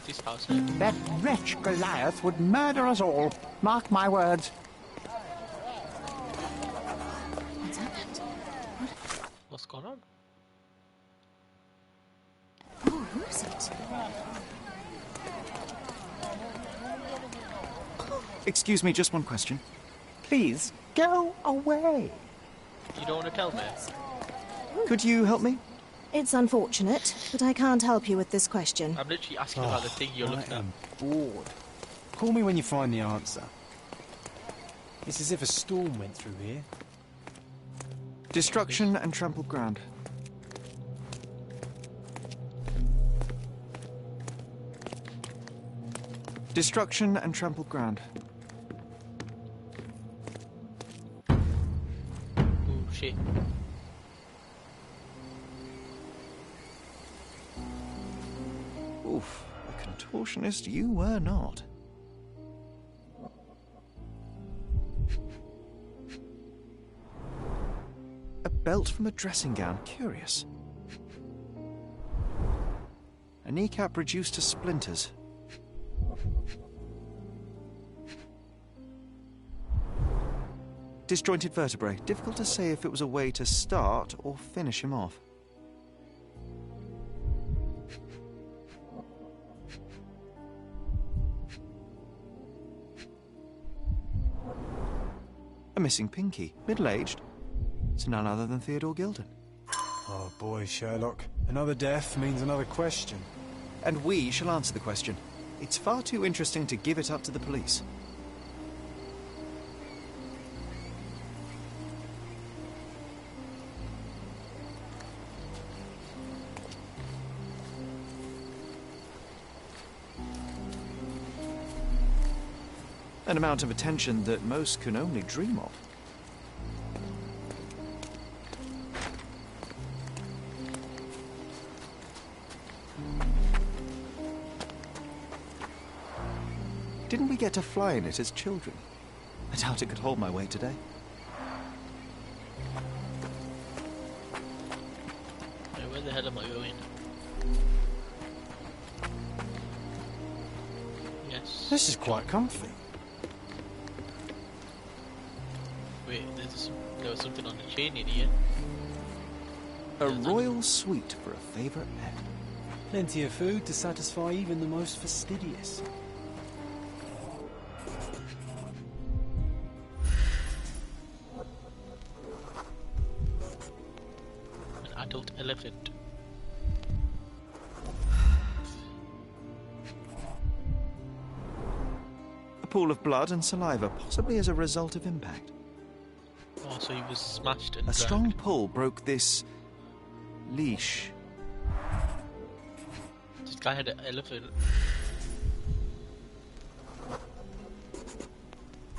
this house here? That wretch Goliath would murder us all. Mark my words. What's happened? What's going on? Oh, who is it? Excuse me, just one question. Please, go away. You don't want to tell me? Could you help me? It's unfortunate, but I can't help you with this question. I'm literally asking about the thing you're looking at. I'm bored. Call me when you find the answer. It's as if a storm went through here. Destruction and trampled ground. Destruction and trampled ground. Oh shit. Oof, a contortionist you were not. A belt from a dressing gown, curious. A kneecap reduced to splinters. Disjointed vertebrae. Difficult to say if it was a way to start or finish him off. A missing pinky. Middle-aged. It's none other than Theodore Gilden. Oh boy, Sherlock. Another death means another question. And we shall answer the question. It's far too interesting to give it up to the police. An amount of attention that most can only dream of. Didn't we get to fly in it as children? I doubt it could hold my weight today. Hey, where the hell am I going? Yes. This is quite comfy. Wait, there was something on the chain in here. A royal suite for a favourite pet. Plenty of food to satisfy even the most fastidious. An adult elephant. A pool of blood and saliva, possibly as a result of impact. Oh, so he was smashed and A dragged. strong pull broke this leash. This guy had an elephant.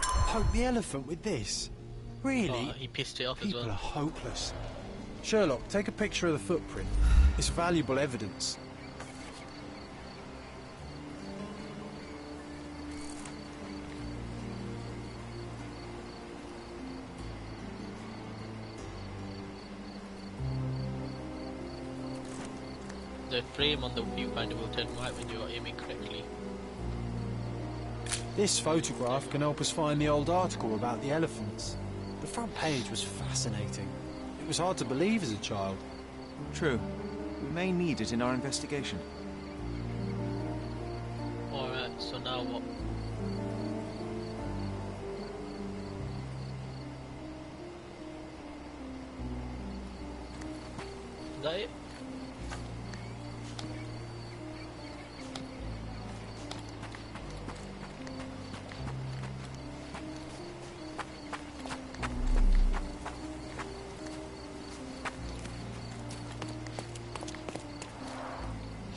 Poke the elephant with this? Really? Oh, he pissed it off People as are well. hopeless. Sherlock, take a picture of the footprint. It's valuable evidence. The frame on the viewfinder will turn white when you are aiming correctly. This photograph can help us find the old article about the elephants. The front page was fascinating. It was hard to believe as a child. True. We may need it in our investigation. Alright, so now what? Is that it?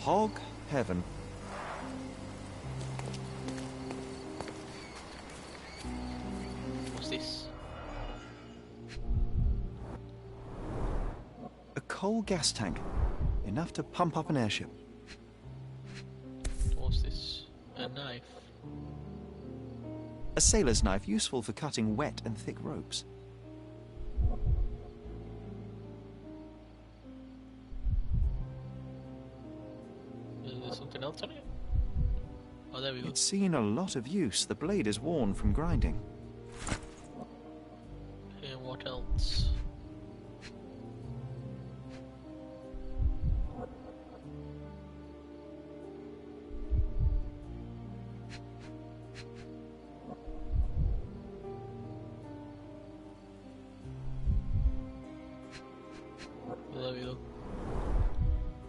Hog heaven. What's this? A coal gas tank. Enough to pump up an airship. What's this? A knife. A sailor's knife useful for cutting wet and thick ropes. Is there something else on it? Oh, there we go. It's seen a lot of use. The blade is worn from grinding. Okay, what else? There we go.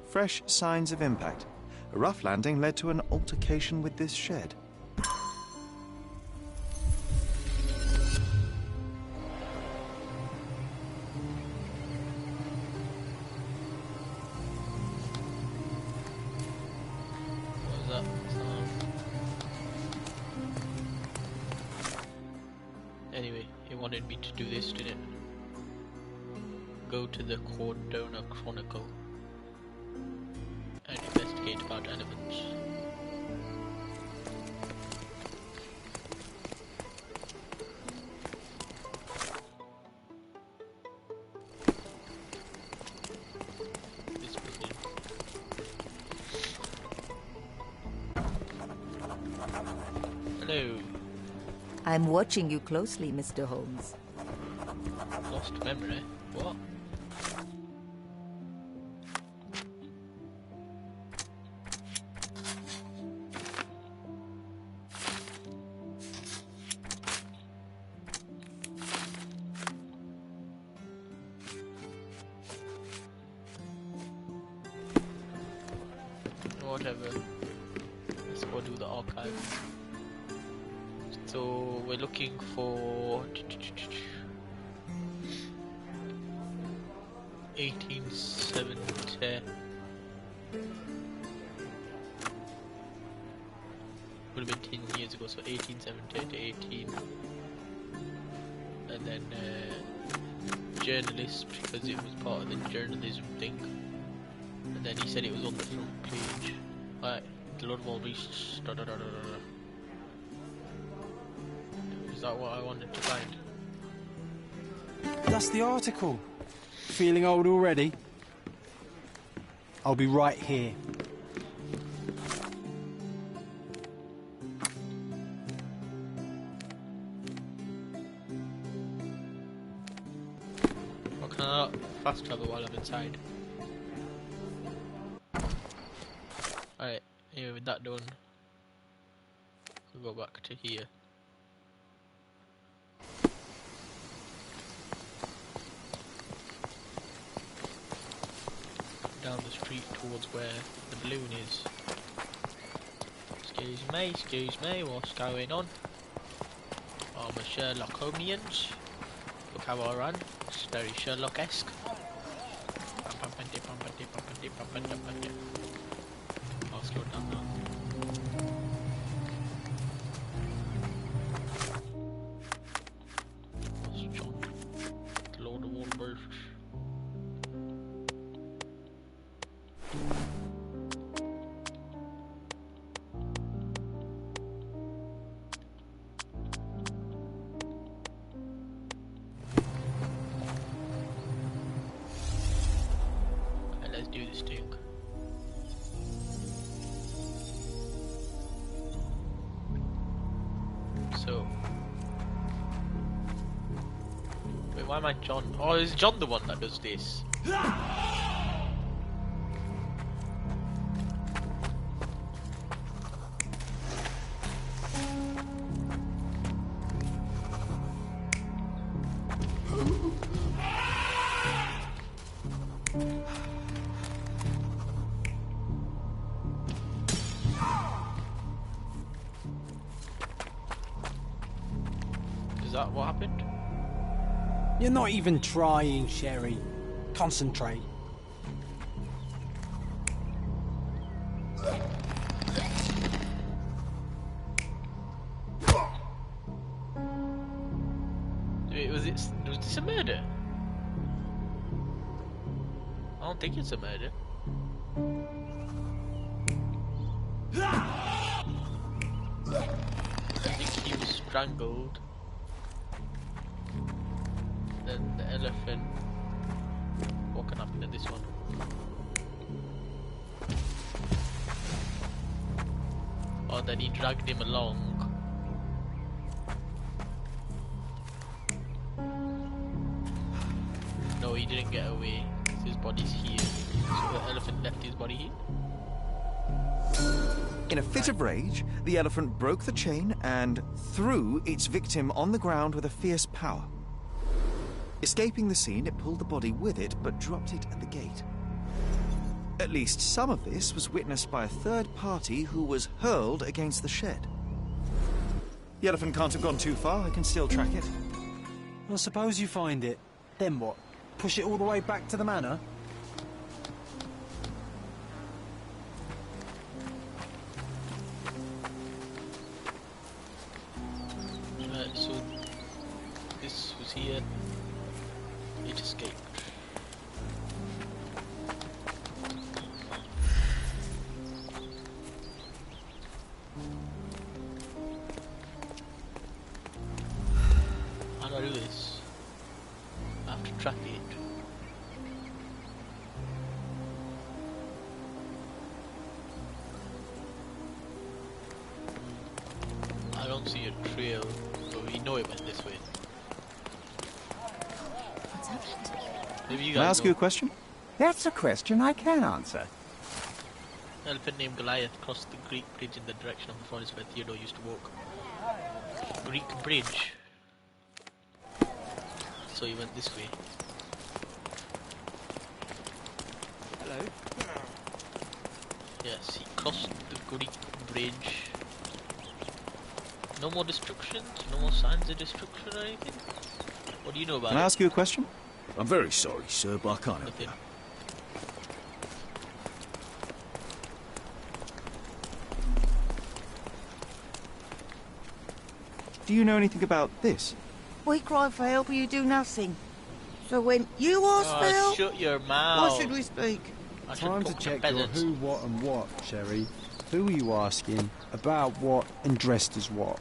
Fresh signs of impact. A rough landing led to an altercation with this shed. What was that? Anyway, it wanted me to do this, didn't it? Go to the Cordona Chronicle and investigate about elephants. This building. Hello. I'm watching you closely, Mr. Holmes. Lost memory. What? Whatever. Let's go do the archive. So we're looking for 1870. Would have been 10 years ago, so 1870 to 18. And then journalist, because it was part of the journalism thing. And then he said it was on the front page. Right, the Lord of all beasts. Da, da, da, da, da, da. Is that what I wanted to find? That's the article. Feeling old already? I'll be right here. Or can I not fast travel while I'm inside? Alright, anyway, with that done, we'll go back to here. Down the street towards where the balloon is. Excuse me, what's going on? I'm a Sherlock Holmesian. Look how I run, it's very Sherlock-esque. I'll slow down now. What's John? Lord of all beasts. Let's do this thing. So, wait, why am I John? Oh, is John the one that does this? Is that what happened? You're not even trying, Sherry. Concentrate. Wait, was this a murder? I don't think it's a murder. I think he was strangled. Then the elephant. What can happen in this one? Oh, Oh, then he dragged him along. No, he didn't get away. His body's here. So the elephant left his body here. In a fit of rage, the elephant broke the chain and threw its victim on the ground with a fierce power. Escaping the scene, it pulled the body with it, but dropped it at the gate. At least some of this was witnessed by a third party who was hurled against the shed. The elephant can't have gone too far. I can still track it. Well, suppose you find it. Then what? Push it all the way back to the manor? Right, so this was here. It escaped. How do I do this? I have to track it. I don't see a trail, but we know it went this way. What's happened? Maybe you Can I guys ask know. you a question? That's a question I can answer. Elephant named Goliath crossed the Greek bridge in the direction of the forest where Theodore used to walk. Greek bridge. So he went this way. Hello. Yes, he crossed the Greek bridge. No more destruction? No more signs of destruction or anything? What do you know about Can I it? ask you a question? I'm very sorry, sir, but I can't help Nothing. you. Do you know anything about this? We cry for help, you do nothing. So when you ask for Oh, help, shut your mouth. what should we speak? I should Time to talk check your peasants. who, what and what, Sherry. Who are you asking? About what and dressed as what?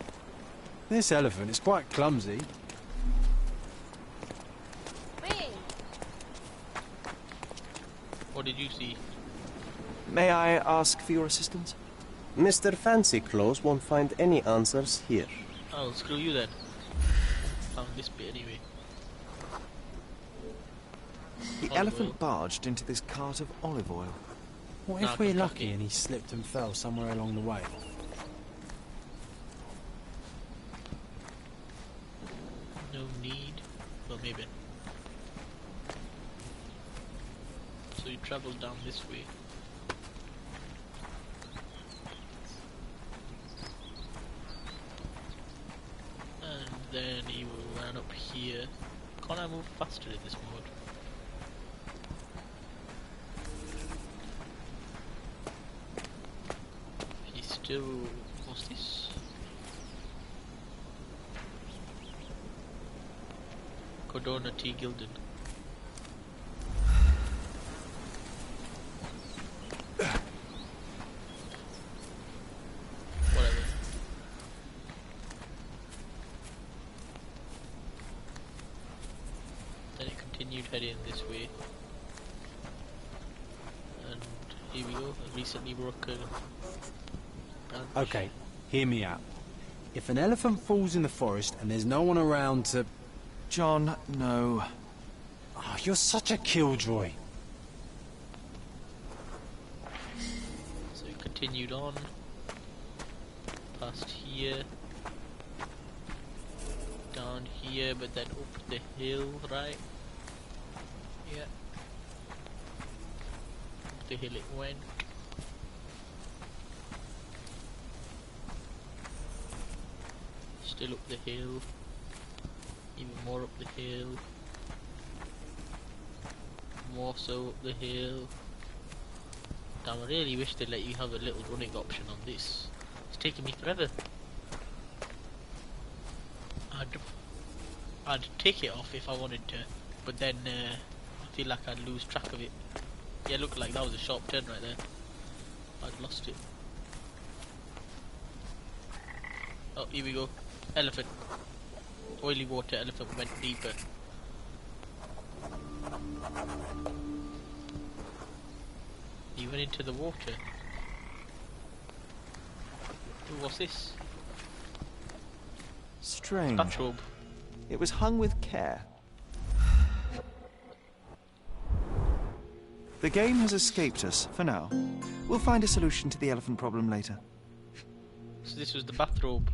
This elephant is quite clumsy. What did you see? May I ask for your assistance? Mr. Fancy Clothes won't find any answers here. Oh, screw you then. Found this bit anyway. The Olive elephant oil. barged into this cart of olive oil. What Nah, if we're Kentucky. lucky and he slipped and fell somewhere along the way? No need. Well, maybe. So you travel down this way. And then he will run up here. Can't I move faster in this mode? He's still... what's this? Codona T. Gilden. Whatever. Then it continued heading this way. And here we go, a recently broken branch. Okay, hear me out. If an elephant falls in the forest and there's no one around to... John, no. Oh, you're such a killjoy. So it continued on. Past here. Down here, but then up the hill, right? Yeah. Up the hill it went. Still up the hill. Even more up the hill. More so up the hill. Damn, I really wish they'd let you have a little running option on this. It's taking me forever. I'd take it off if I wanted to, but then I feel like I'd lose track of it. Yeah, look, like that was a sharp turn right there. I'd lost it. Oh, here we go. Elephant. Oily water elephant went deeper. He went into the water. Ooh. what's this? Strange. Bathrobe. It was hung with care. The game has escaped us for now. We'll find a solution to the elephant problem later. So this was the bathrobe.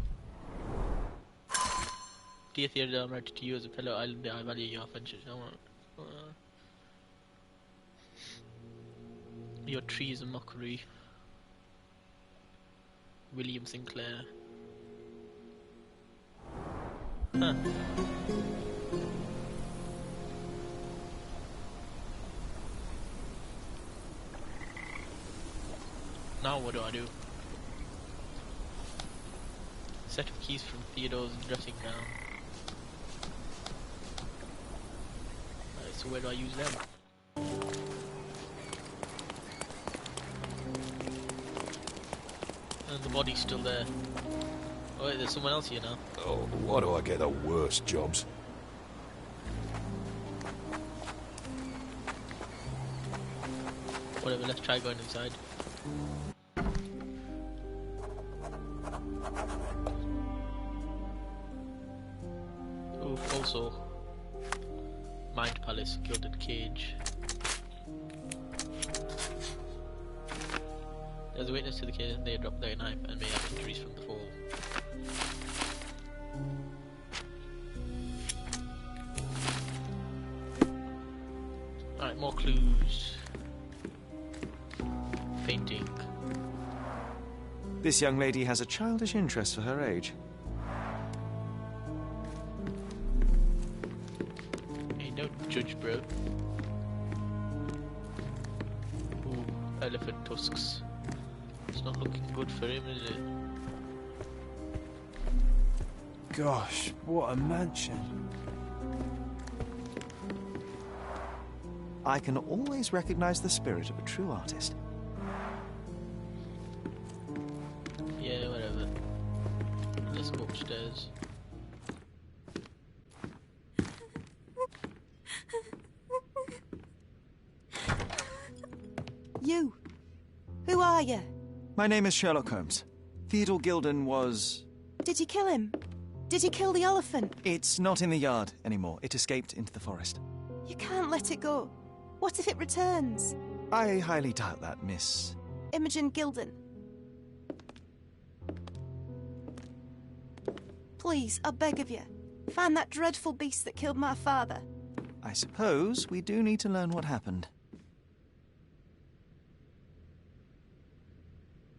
Dear Theodore, I'm ready to you as a fellow islander. I value your friendship. Your tree is a mockery. William Sinclair. Huh. Now what do I do? Set of keys from Theodore's dressing gown. Right, so where do I use them? And the body's still there. Oh wait, there's someone else here now. Oh, why do I get the worst jobs? Whatever, let's try going inside. Ooh, also Mind Palace, Gilded Cage. There's a witness to the case and they dropped their knife and may have injuries from the fall. Alright, more clues. Painting. This young lady has a childish interest for her age. Hey, don't judge, bro. Ooh, elephant tusks. It's not looking good for him, is it? Gosh, what a mansion. I can always recognize the spirit of a true artist. Yeah, whatever. Let's go upstairs. You. Who are you? My name is Sherlock Holmes. Theodore Gilden was... Did you kill him? Did you kill the elephant? It's not in the yard anymore. It escaped into the forest. You can't let it go. What if it returns? I highly doubt that, Miss... Imogen Gilden. Please, I beg of you, find that dreadful beast that killed my father. I suppose we do need to learn what happened.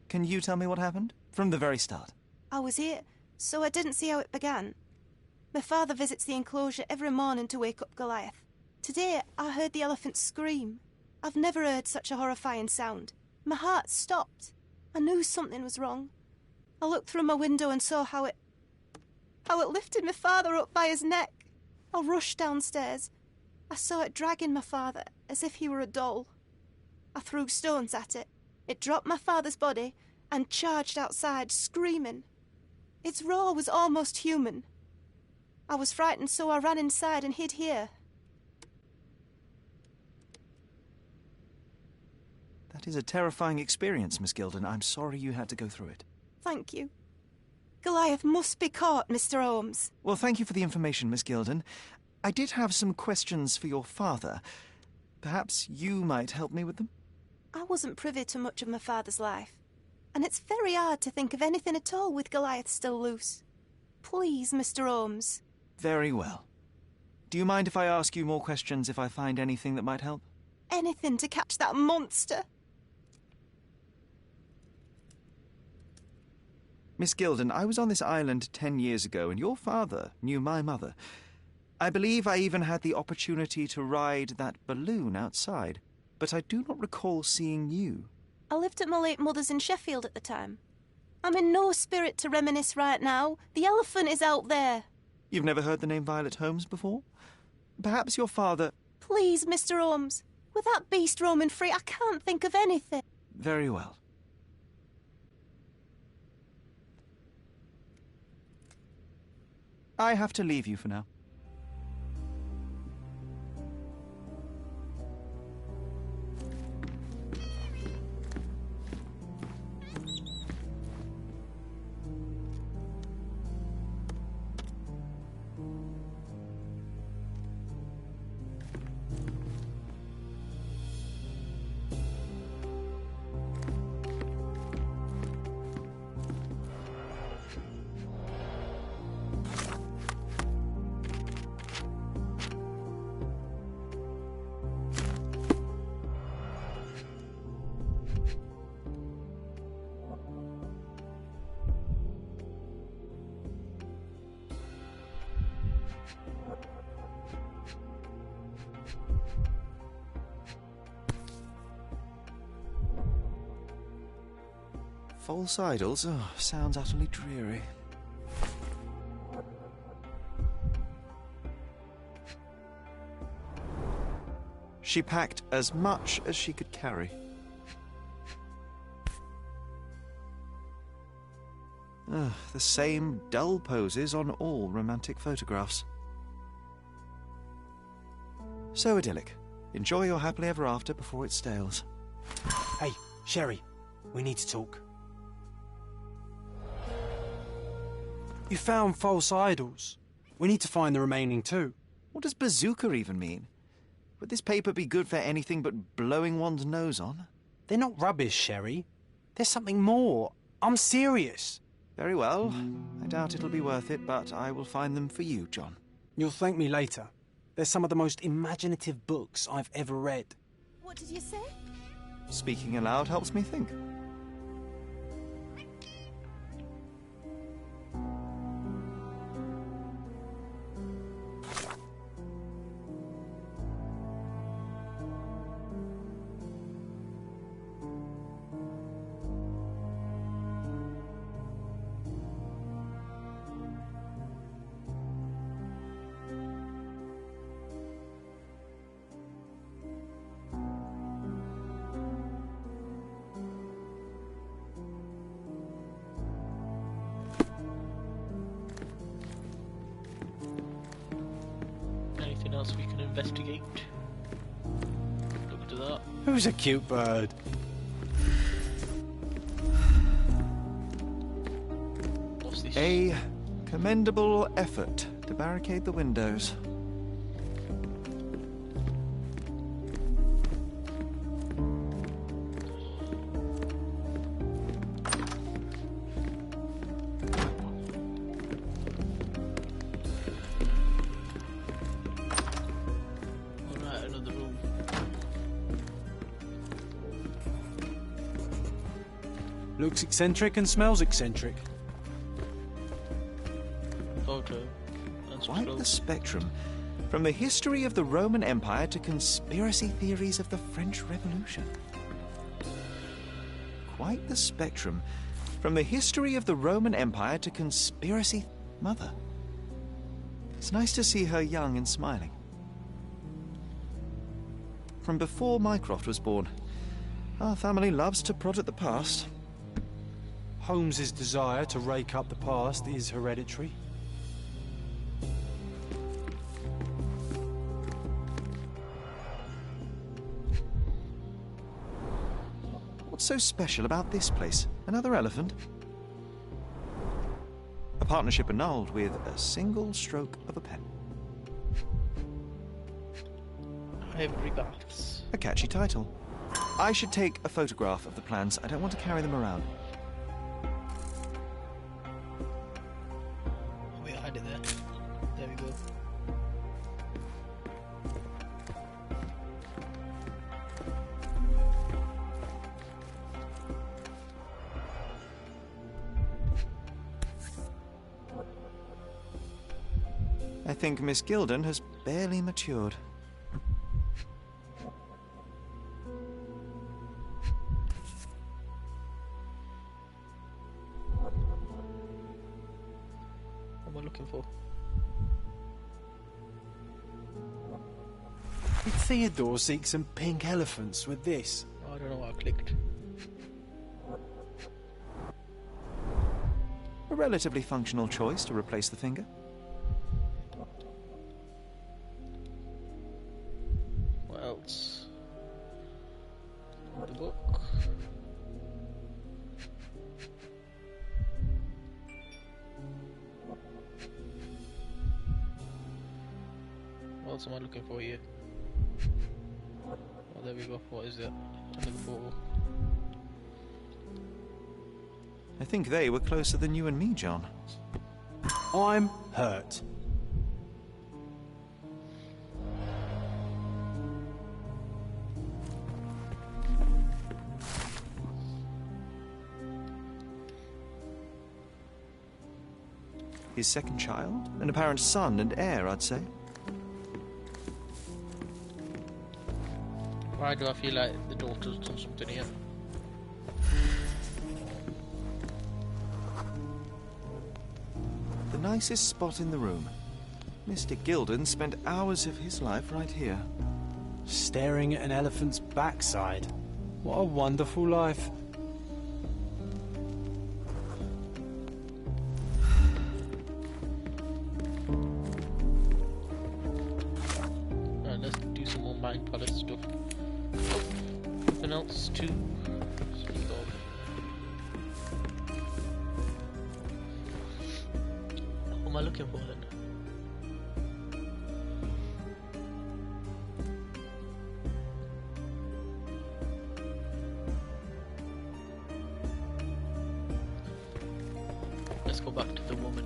Can you tell me what happened? From the very start. I was here, so I didn't see how it began. My father visits the enclosure every morning to wake up Goliath. Today, I heard the elephant scream. I've never heard such a horrifying sound. My heart stopped. I knew something was wrong. I looked through my window and saw how it lifted my father up by his neck. I rushed downstairs. I saw it dragging my father as if he were a doll. I threw stones at it. It dropped my father's body and charged outside, screaming. Its roar was almost human. I was frightened, so I ran inside and hid here. That is a terrifying experience, Miss Gilden. I'm sorry you had to go through it. Thank you. Goliath must be caught, Mr. Holmes. Well, thank you for the information, Miss Gilden. I did have some questions for your father. Perhaps you might help me with them? I wasn't privy to much of my father's life, and it's very hard to think of anything at all with Goliath still loose. Please, Mr. Holmes. Very well. Do you mind if I ask you more questions if I find anything that might help? Anything to catch that monster. Miss Gilden, I was on this island 10 years ago, and your father knew my mother. I believe I even had the opportunity to ride that balloon outside, but I do not recall seeing you. I lived at my late mother's in Sheffield at the time. I'm in no spirit to reminisce right now. The elephant is out there. You've never heard the name Violet Holmes before? Perhaps your father... Please, Mr. Holmes. With that beast roaming free, I can't think of anything. Very well. I have to leave you for now. false idols? Oh, sounds utterly dreary. She packed as much as she could carry. The same dull poses on all romantic photographs. So idyllic. Enjoy your happily ever after before it stales. Hey, Sherry, we need to talk. You found false idols. We need to find the remaining two. What does bazooka even mean? Would this paper be good for anything but blowing one's nose on? They're not rubbish, Sherry. There's something more. I'm serious. Very well. I doubt it'll be worth it, but I will find them for you, John. You'll thank me later. They're some of the most imaginative books I've ever read. What did you say? Speaking aloud helps me think. Anything else we can investigate? Look to that. Who's a cute bird? What's this? A commendable effort to barricade the windows. Alright, another room. Looks eccentric and smells eccentric. Photo. That's Quite the close. spectrum. From the history of the Roman Empire to conspiracy theories of the French Revolution. Quite the spectrum. From the history of the Roman Empire to conspiracy... Mother. It's nice to see her young and smiling. From before Mycroft was born. Our family loves to prod at the past. Holmes's desire to rake up the past is hereditary. What's so special about this place? Another elephant? A partnership annulled with a single stroke of a pen. Every baths. A catchy title. I should take a photograph of the plans. I don't want to carry them around. Wait, I had it there. There we go. I think Miss Gilden has barely matured. What am I looking for? Did Theodore seek some pink elephants with this? Oh, I don't know what I clicked. A relatively functional choice to replace the finger. What else? The book. What else am I looking for here? Oh, there we go. What is that? Another photo. I think they were closer than you and me, John. I'm hurt. His second child? An apparent son and heir, I'd say. Why do I feel like the daughter's done something here? the nicest spot in the room. Mr. Gilden spent hours of his life right here. Staring at an elephant's backside. What a wonderful life. Right, let's do some more mind palace stuff. Oh, nothing else to speak of. What am I looking for then? Let's go back to the woman.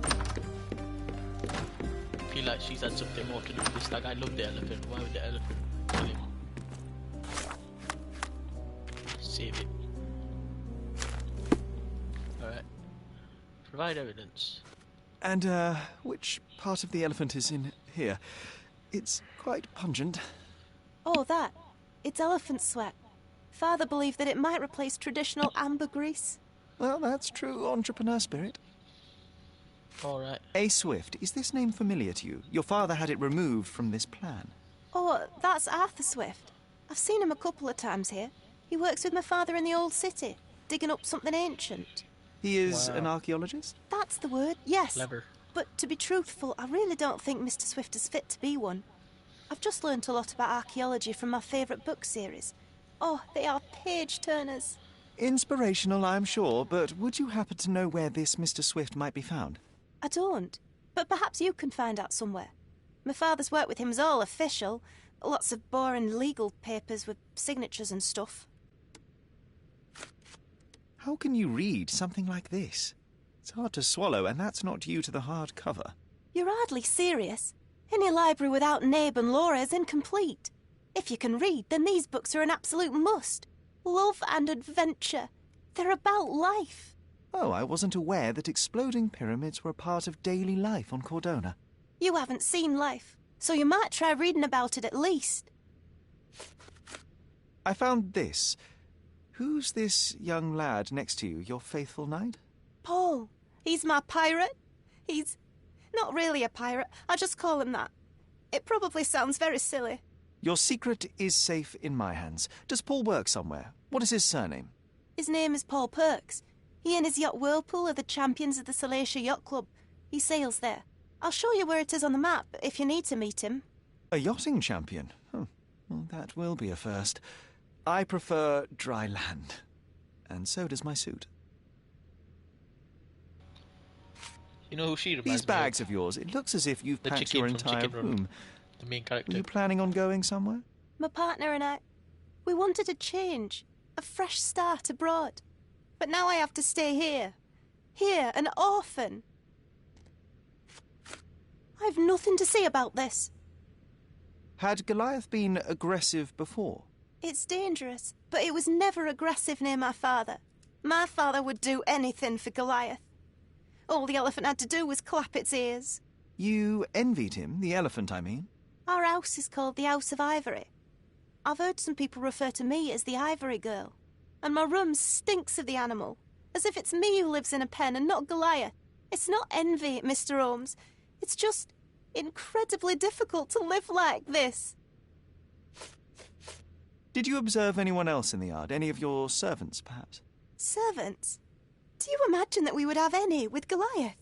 I feel like she's had something more to do with this. Like, I love the elephant. Why would the elephant kill him? Save it. Alright. Provide evidence. And, which part of the elephant is in here? It's quite pungent. Oh, that. It's elephant sweat. Father believed that it might replace traditional ambergris. Well, that's true entrepreneur spirit. Alright. A. Swift, is this name familiar to you? Your father had it removed from this plan. Oh, that's Arthur Swift. I've seen him a couple of times here. He works with my father in the old city, digging up something ancient. He is Wow. an archaeologist? That's the word, yes. Clever. But to be truthful, I really don't think Mr. Swift is fit to be one. I've just learnt a lot about archaeology from my favourite book series. Oh, they are page-turners. Inspirational, I'm sure, but would you happen to know where this Mr. Swift might be found? I don't, but perhaps you can find out somewhere. My father's work with him is all official. Lots of boring legal papers with signatures and stuff. How can you read something like this? It's hard to swallow, and that's not due to the hard cover. You're hardly serious. Any library without Nabe and Laura is incomplete. If you can read, then these books are an absolute must. Love and adventure. They're about life. Oh, I wasn't aware that exploding pyramids were a part of daily life on Cordona. You haven't seen life, so you might try reading about it at least. I found this. Who's this young lad next to you, your faithful knight? Paul. He's my pirate. He's not really a pirate. I just call him that. It probably sounds very silly. Your secret is safe in my hands. Does Paul work somewhere? What is his surname? His name is Paul Perks. He and his yacht Whirlpool are the champions of the Salacia Yacht Club. He sails there. I'll show you where it is on the map if you need to meet him. A yachting champion? Well, that will be a first. I prefer dry land. And so does my suit. You know who she reminds These me bags of yours, it looks as if you've The packed chicken your from entire Chicken Run. room. The main Were character. you planning on going somewhere? My partner and I, we wanted a change, a fresh start abroad. But now I have to stay here. Here, an orphan. I've nothing to say about this. Had Goliath been aggressive before? It's dangerous, but it was never aggressive near my father. My father would do anything for Goliath. All the elephant had to do was clap its ears. You envied him, the elephant, I mean? Our house is called the House of Ivory. I've heard some people refer to me as the Ivory Girl. And my room stinks of the animal, as if it's me who lives in a pen and not Goliath. It's not envy, Mr. Holmes. It's just incredibly difficult to live like this. Did you observe anyone else in the yard? Any of your servants, perhaps? Servants? Do you imagine that we would have any with Goliath?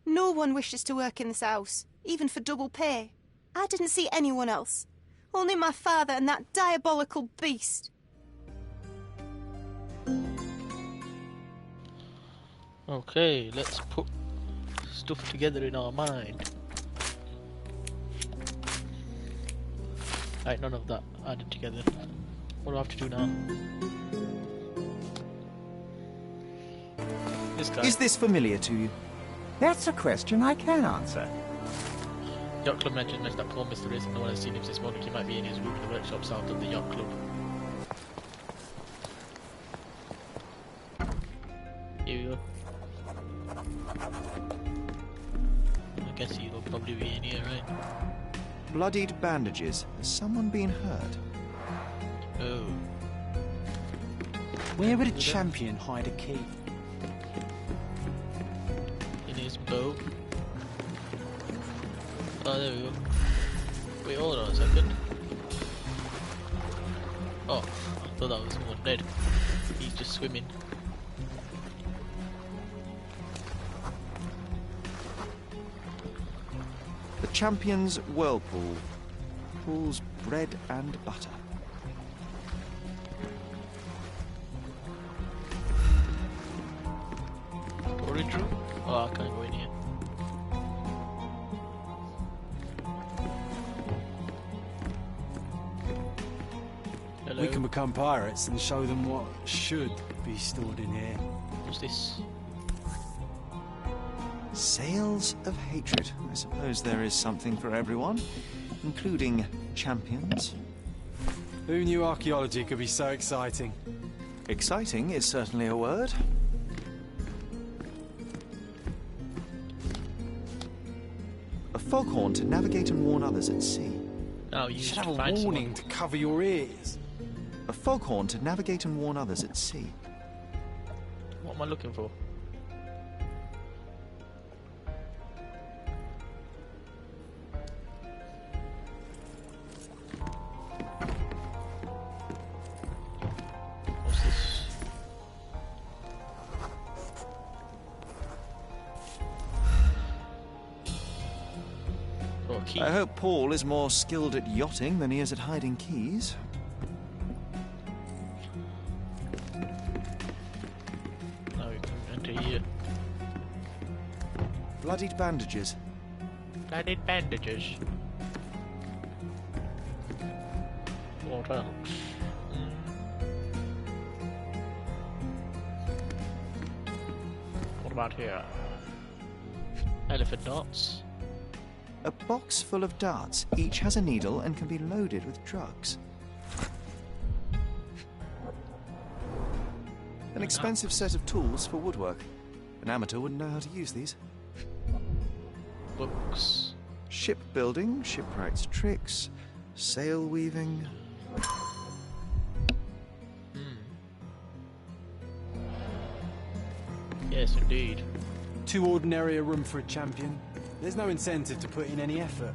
No one wishes to work in this house, even for double pay. I didn't see anyone else. Only my father and that diabolical beast. Okay, let's put stuff together in our mind. Right, none of that added together. What do I have to do now? This guy. Is this familiar to you? That's a question I can answer. Yacht Club mentioned that poor Mr. Race, no one has seen him since morning. He might be in his room in the workshop south of the Yacht Club. Here we go. I guess he'll probably be in here, right? Bloodied bandages. Has someone been hurt? Oh. Where would a champion hide a key? In his bow. Oh, there we go. Wait, hold on a second. Oh, I thought that was someone dead. He's just swimming. The Champion's Whirlpool. Pool's bread and butter. Storage room? Oh, I can't go in here. Hello. We can become pirates and show them what should be stored in here. What's this? Sails of hatred. I suppose there is something for everyone, including champions. Who knew archaeology could be so exciting? Exciting is certainly a word. A foghorn to navigate and warn others at sea. Oh, You you should should have a find warning someone. to cover your ears. A foghorn to navigate and warn others at sea. What am I looking for? What's this? Oh, a key. I hope Paul is more skilled at yachting than he is at hiding keys. Now we can enter here. Bloodied bandages. Blooded bandages. What else? What about here? Elephant darts. A box full of darts. Each has a needle and can be loaded with drugs. An expensive set of tools for woodwork. An amateur wouldn't know how to use these. Books. Shipbuilding, shipwright's tricks, sail weaving. Yes, indeed. Too ordinary a room for a champion. There's no incentive to put in any effort.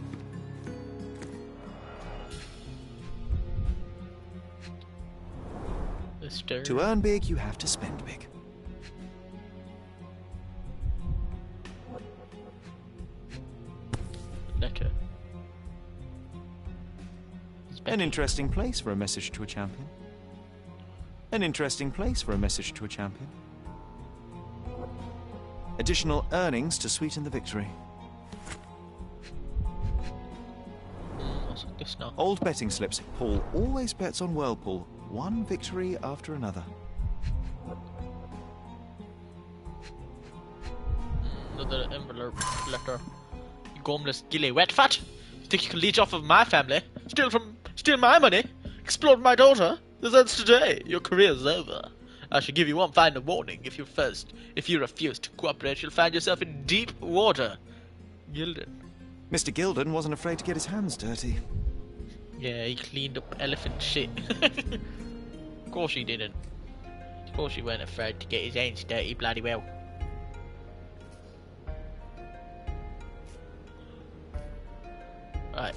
The stern. To earn big, you have to spend big. Letter. An interesting place for a message to a champion. An interesting place for a message to a champion. Additional earnings to sweeten the victory. What's this now? Old betting slips. Paul always bets on Whirlpool. One victory after another. Another envelope letter. You gomless gilly wet fat. You think you can leech off of my family? Steal my money? Explode my daughter? That's today. Your career's over. I shall give you one final warning. If you refuse to cooperate, you'll find yourself in deep water. Gilden. Mr. Gilden wasn't afraid to get his hands dirty. Yeah, he cleaned up elephant shit. Of course he didn't. Of course he weren't afraid to get his hands dirty bloody well. Right.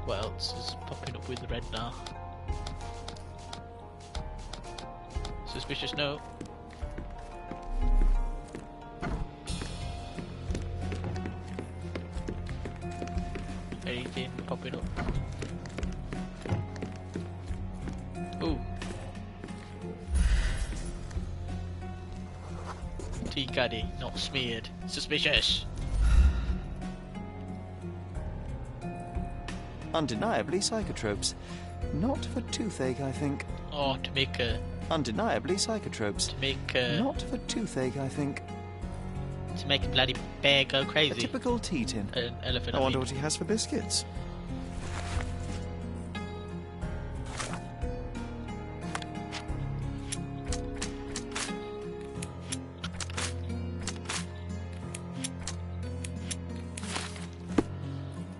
What else is popping up with red now? Suspicious note. Anything popping up? Ooh. Tea caddy, not smeared. Suspicious. Undeniably psychotropes. Not for toothache, I think. Oh, to make a... Undeniably psychotropes. To make a... Not for toothache, I think. To make a bloody bear go A crazy. typical tea tin. An elephant. I wonder mean. what he has for biscuits.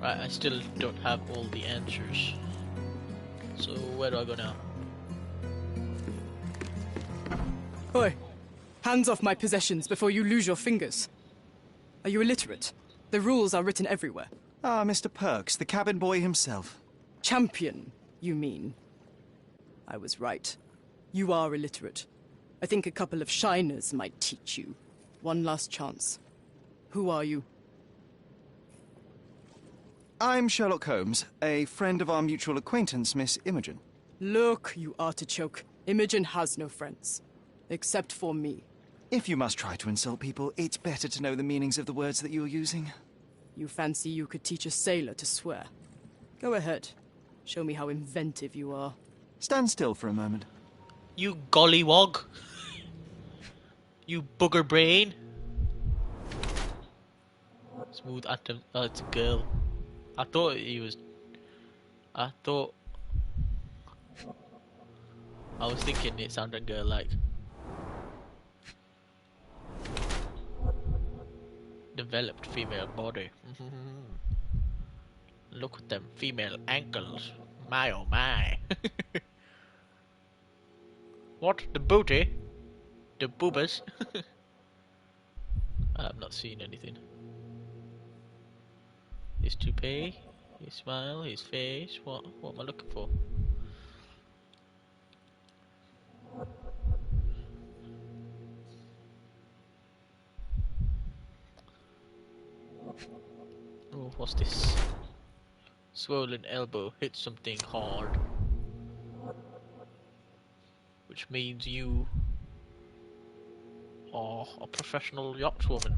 Right, I still don't have all the answers. So where do I go now? Oi! Hands off my possessions before you lose your fingers. Are you illiterate? The rules are written everywhere. Ah, Mr. Perks, the cabin boy himself. Champion, you mean? I was right. You are illiterate. I think a couple of shiners might teach you. One last chance. Who are you? I'm Sherlock Holmes, a friend of our mutual acquaintance, Miss Imogen. Look, you artichoke. Imogen has no friends. Except for me. If you must try to insult people, it's better to know the meanings of the words that you're using. You fancy you could teach a sailor to swear? Go ahead. Show me how inventive you are. Stand still for a moment. You gollywog. You booger brain. Smooth atom. Oh, it's a girl. I thought he was. I was thinking it sounded girl-like. Developed female body. Look at them female ankles. My oh my. What? The booty? The boobas? I've not seen anything. His toupee, his smile, his face. What am I looking for? Oh, what's this? Swollen elbow hit something hard. Which means you are a professional yachtswoman.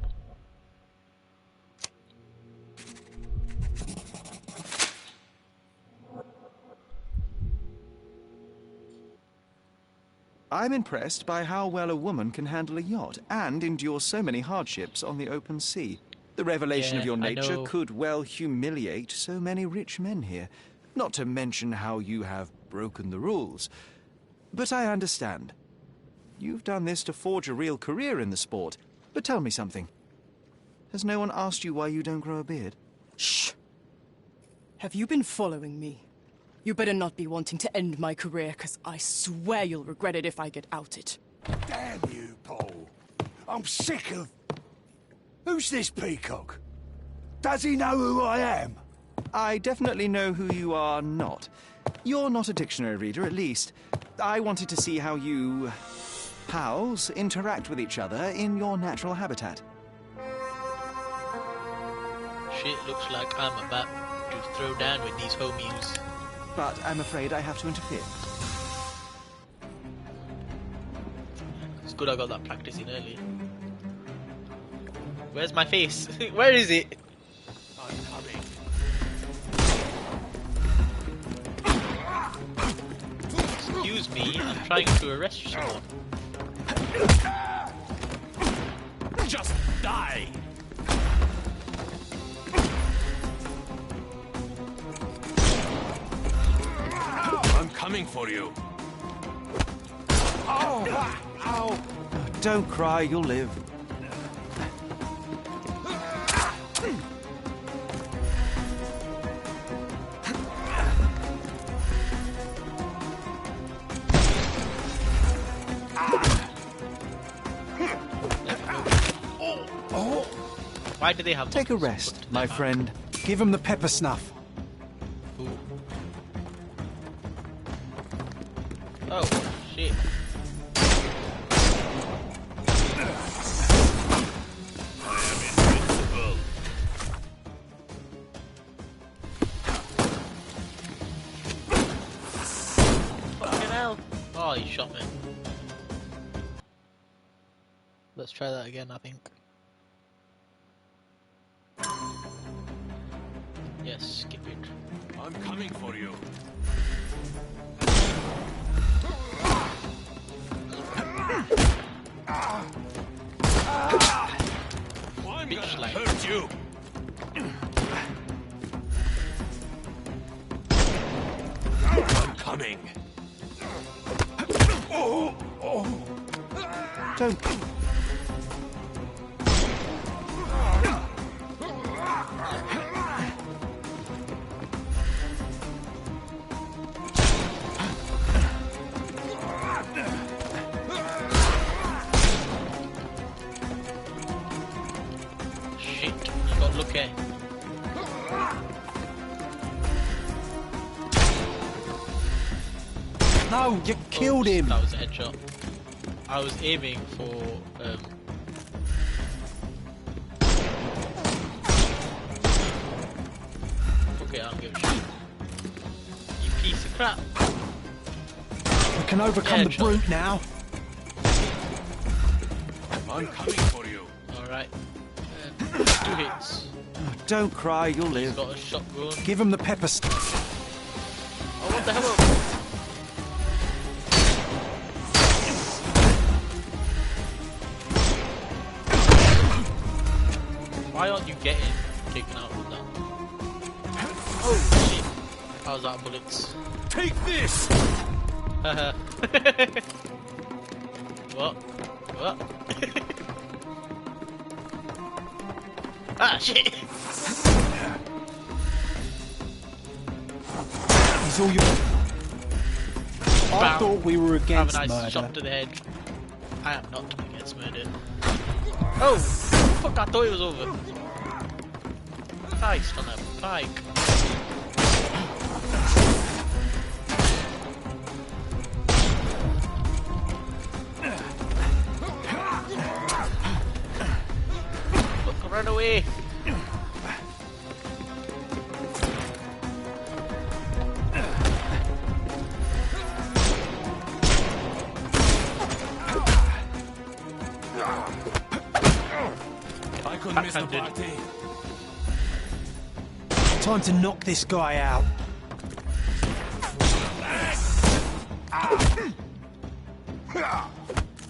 I'm impressed by how well a woman can handle a yacht and endure so many hardships on the open sea. The revelation of your nature could well humiliate so many rich men here. Not to mention how you have broken the rules. But I understand. You've done this to forge a real career in the sport. But tell me something. Has no one asked you why you don't grow a beard? Shh! Have you been following me? You better not be wanting to end my career, 'cause I swear you'll regret it if I get outed. Damn you, Paul. I'm sick of... Who's this peacock? Does he know who I am? I definitely know who you are not. You're not a dictionary reader, at least. I wanted to see how you... pals interact with each other in your natural habitat. Shit looks like I'm about to throw down with these homies. But I'm afraid I have to interfere. It's good I got that practice in early. Where's my face? Where is it? I'm coming. Excuse me, I'm trying to arrest someone. Just die! I'm coming for you. Oh! Ow! Don't cry, you'll live. Why do they have... Take a rest, my friend. Give him the pepper snuff. Ooh. Oh, shit. Fucking hell. Oh, he shot me. Let's try that again, I think. Yes, skip it. I'm coming for you. I'm gonna hurt you. I'm coming. Don't... Shit, you got not lucky. No, you killed him. That was a headshot. I was aiming for okay, I don't give a shit. You piece of crap. We can overcome the brute now. I'm coming for you. Alright. 2 hits. Don't cry, you'll He's live. got a shotgun. Give him the pepper spray. Oh, what the hell? Why aren't you getting taken out with that? Oh shit. I was out of bullets. Take this! Haha. What? What? Ah shit! He's all you. I thought we were against Have a nice murder. shot to the head. I am not against murder. Oh! Fuck, I thought it was over. Christ on a bike. Look, run away! I couldn't miss the Backhanded. party. Time to knock this guy out.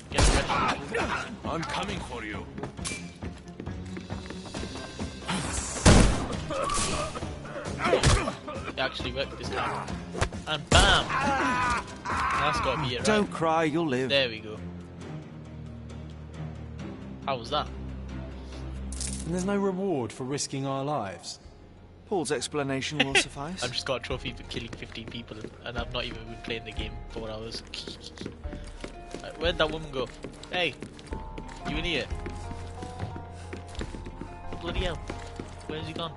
Get ready. I'm coming for you. It actually worked this time. And BAM! That's gotta be it, right? Don't cry, you'll live. There we go. How was that? And there's no reward for risking our lives. Paul's explanation will suffice. I've just got a trophy for killing 15 people and I've not even been playing the game 4 hours. Where'd that woman go? Hey! You in here? Bloody hell. Where's he gone?